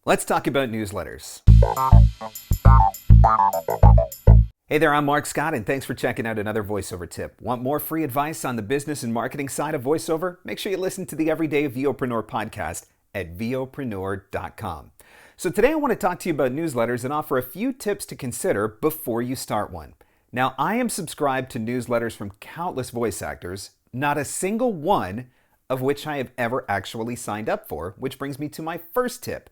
Let's talk about newsletters. Hey there, I'm Marc Scott, and thanks for checking out another voiceover tip. Want more free advice on the business and marketing side of voiceover? Make sure you listen to the Everyday VOpreneur podcast at VOpreneur.com. So today I want to talk to you about newsletters and offer a few tips to consider before you start one. Now, I am subscribed to newsletters from countless voice actors, not a single one of which I have ever actually signed up for, which brings me to my first tip.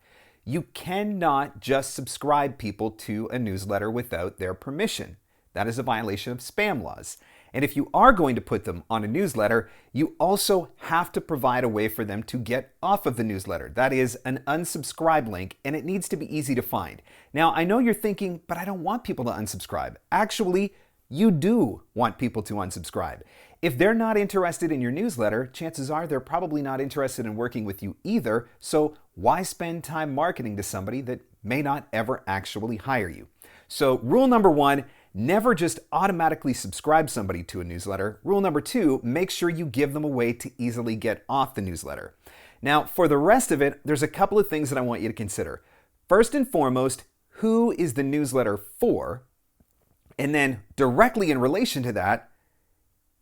You cannot just subscribe people to a newsletter without their permission. That is a violation of spam laws. And if you are going to put them on a newsletter, you also have to provide a way for them to get off of the newsletter. That is an unsubscribe link, and it needs to be easy to find. Now, I know you're thinking, but I don't want people to unsubscribe. Actually, you do want people to unsubscribe. If they're not interested in your newsletter, chances are they're probably not interested in working with you either, so why spend time marketing to somebody that may not ever actually hire you? So rule number one, never just automatically subscribe somebody to a newsletter. Rule number two, make sure you give them a way to easily get off the newsletter. Now, for the rest of it, there's a couple of things that I want you to consider. First and foremost, who is the newsletter for? And then directly in relation to that,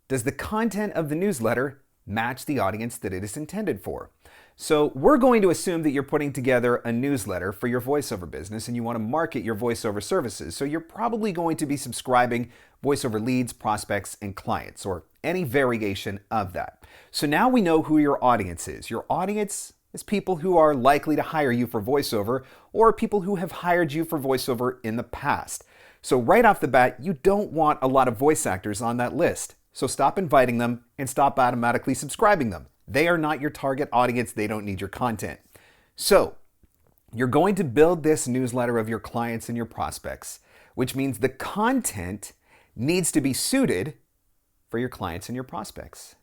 does the content of the newsletter match the audience that it is intended for? So we're going to assume that you're putting together a newsletter for your voiceover business and you want to market your voiceover services. So you're probably going to be subscribing voiceover leads, prospects, and clients, or any variation of that. So now we know who your audience is. Your audience is people who are likely to hire you for voiceover or people who have hired you for voiceover in the past. So right off the bat, you don't want a lot of voice actors on that list. So stop inviting them and stop automatically subscribing them. They are not your target audience. They don't need your content. So you're going to build this newsletter of your clients and your prospects, which means the content needs to be suited for your clients and your prospects.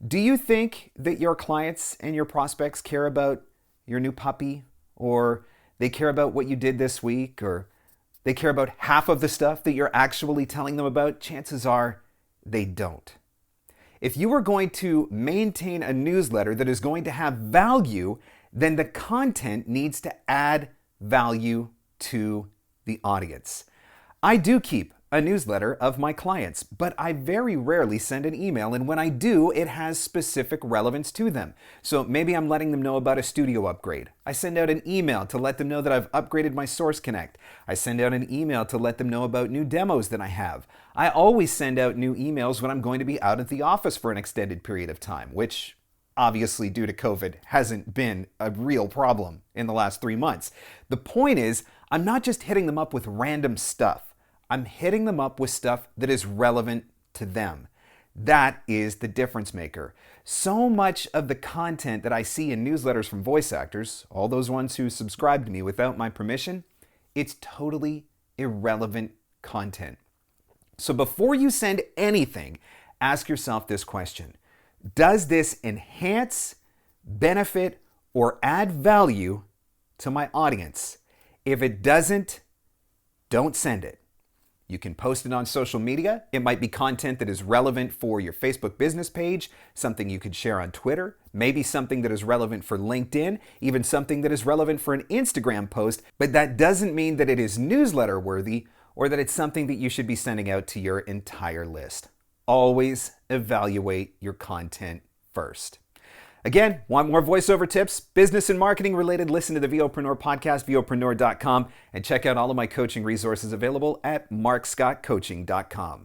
Do you think that your clients and your prospects care about your new puppy, or they care about what you did this week, or they care about half of the stuff that you're actually telling them about? Chances are they don't. If you are going to maintain a newsletter that is going to have value, then the content needs to add value to the audience. I do keep a newsletter of my clients, but I very rarely send an email, and when I do, it has specific relevance to them. So maybe I'm letting them know about a studio upgrade. I send out an email to let them know that I've upgraded my Source Connect. I send out an email to let them know about new demos that I have. I always send out new emails when I'm going to be out at the office for an extended period of time, which obviously due to COVID hasn't been a real problem in the last 3 months. The point is, I'm not just hitting them up with random stuff. I'm hitting them up with stuff that is relevant to them. That is the difference maker. So much of the content that I see in newsletters from voice actors, all those ones who subscribe to me without my permission, it's totally irrelevant content. So before you send anything, ask yourself this question. Does this enhance, benefit, or add value to my audience? If it doesn't, don't send it. You can post it on social media. It might be content that is relevant for your Facebook business page, something you could share on Twitter, maybe something that is relevant for LinkedIn, even something that is relevant for an Instagram post, but that doesn't mean that it is newsletter worthy or that it's something that you should be sending out to your entire list. Always evaluate your content first. Again, want more voiceover tips, business and marketing related? Listen to the VOpreneur podcast, VOpreneur.com, and check out all of my coaching resources available at marcscottcoaching.com.